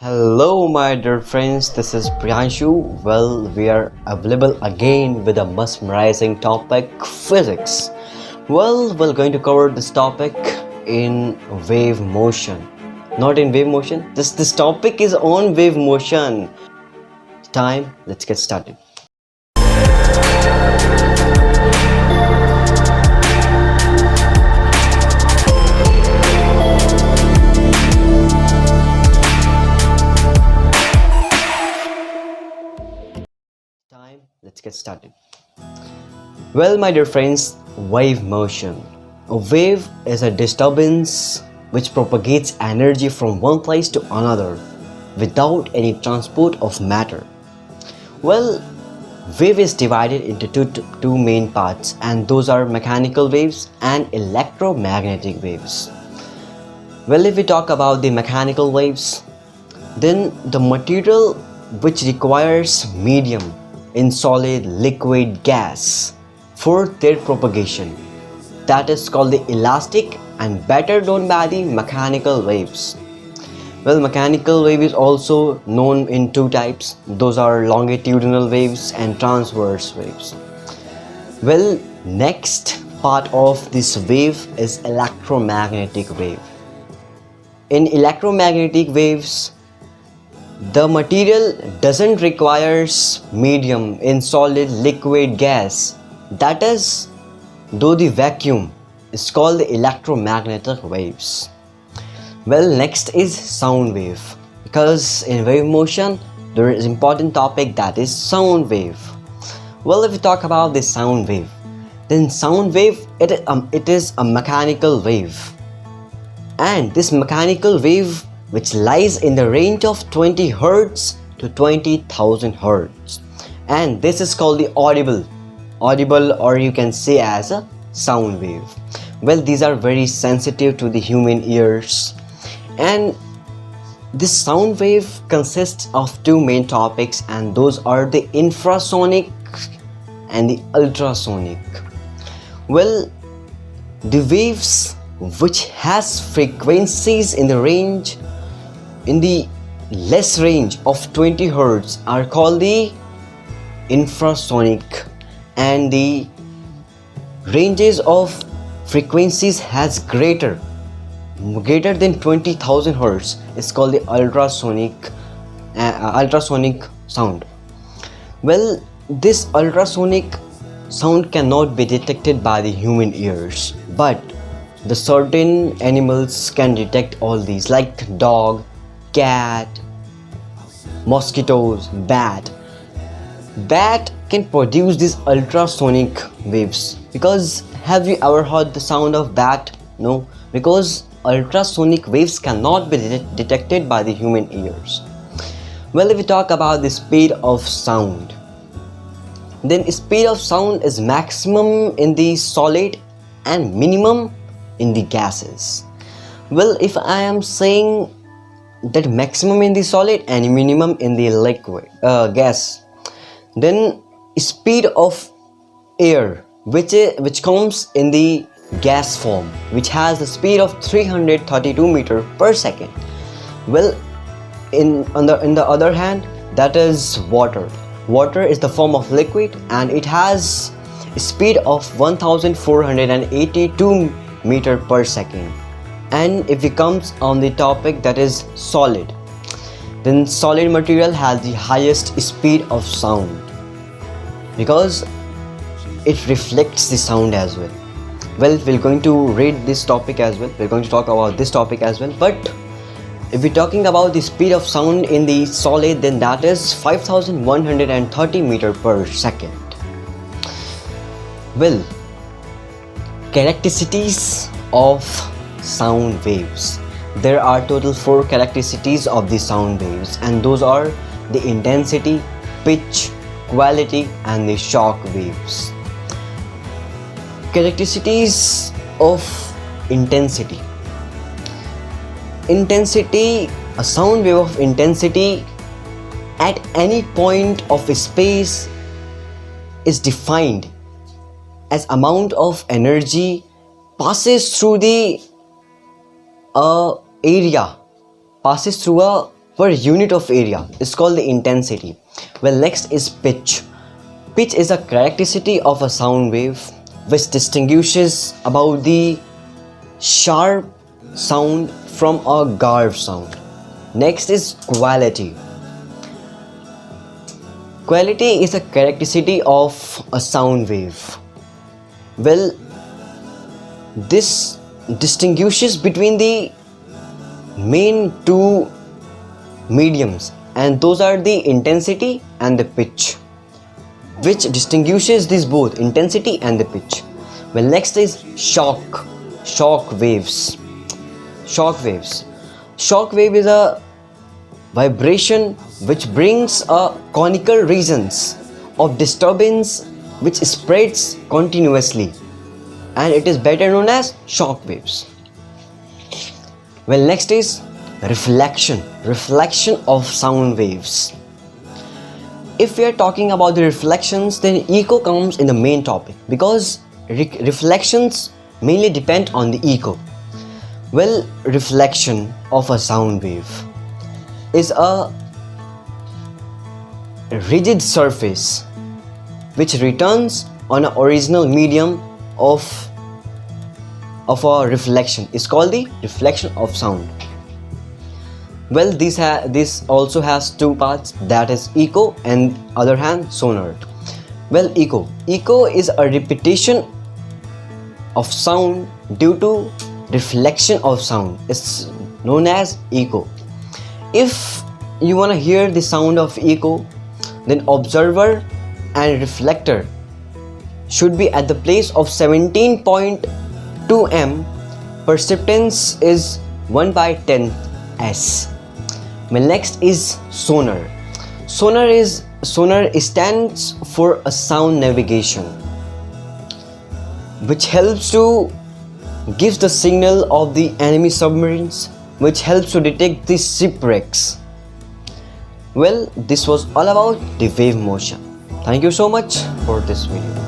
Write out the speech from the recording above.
Hello, my dear friends. This is Priyanshu. Well, we are available again with a mesmerizing topic physics. Well, we're going to cover this topic in wave motion. Not in wave motion. This topic is on wave motion. Time, let's get started. Let's get started. Well, my dear friends, wave motion. A wave is a disturbance which propagates energy from one place to another without any transport of matter. Well, wave is divided into two main parts, and those are mechanical waves and electromagnetic waves. Well, if we talk about the mechanical waves, then the material which requires medium in solid, liquid, gas for their propagation, that is called the elastic and better known by the mechanical waves. Well, mechanical wave is also known in two types. Those are longitudinal waves and transverse waves. Well, next part of this wave is electromagnetic wave. In electromagnetic waves, the material doesn't require medium in solid, liquid, gas. That is, though the vacuum is called the electromagnetic waves. Well, next is sound wave, because in wave motion there is important topic, that is sound wave. Well, if we talk about the sound wave, then sound wave it is a mechanical wave, and this mechanical wave which lies in the range of 20 Hz to 20,000 Hz, and this is called the audible, or you can say as a sound wave. Well, these are very sensitive to the human ears, and this sound wave consists of two main topics, and those are the infrasonic and the ultrasonic. Well, the waves which has frequencies in the less range of 20 Hz are called the infrasonic, and the ranges of frequencies has greater than 20,000 Hz is called the ultrasonic sound. Well, this ultrasonic sound cannot be detected by the human ears, but the certain animals can detect all these, like dog, cat, mosquitoes, bat can produce these ultrasonic waves. Because have you ever heard the sound of bat? No, because ultrasonic waves cannot be detected by the human ears. Well, if we talk about the speed of sound, then speed of sound is maximum in the solid and minimum in the gases. Well, if I am saying that maximum in the solid and minimum in the liquid gas, then speed of air which comes in the gas form, which has the speed of 332 meter per second. Well, on the other hand, that is water is the form of liquid, and it has a speed of 1482 meter per second. And if it comes on the topic that is solid, then solid material has the highest speed of sound, because it reflects the sound as well. Well, we're going to read this topic as well, we're going to talk about this topic as well. But if we're talking about the speed of sound in the solid, then that is 5130 meter per second. Well, characteristics of sound waves. There are total 4 characteristics of the sound waves, and those are the intensity, pitch, quality, and the shock waves. Characteristics of intensity. A sound wave of intensity at any point of space is defined as amount of energy passes through the area, passes through a per unit of area is called the intensity. Well, next is pitch. Pitch is a characteristic of a sound wave which distinguishes about the sharp sound from a garved sound. Next is quality. Quality is a characteristic of a sound wave. Well, this distinguishes between the main two mediums, and those are the intensity and the pitch, which distinguishes these both, intensity and the pitch. Well, next is shock waves. Shock wave is a vibration which brings a conical regions of disturbance which spreads continuously, and it is better known as shock waves. Well, next is reflection of sound waves. If we are talking about the reflections, then echo comes in the main topic, because reflections mainly depend on the echo. Well, reflection of a sound wave is a rigid surface which returns on an original medium of a reflection is called the reflection of sound. Well, this also has two parts, that is echo and other hand sonar. Well, echo is a repetition of sound due to reflection of sound. It's known as echo. If you want to hear the sound of echo, then observer and reflector should be at the place of 17.2 m. Perceptance is 1/10 s. Well, next is sonar. Sonar stands for a sound navigation, which helps to give the signal of the enemy submarines, which helps to detect the shipwrecks. Well, this was all about the wave motion. Thank you so much for this video.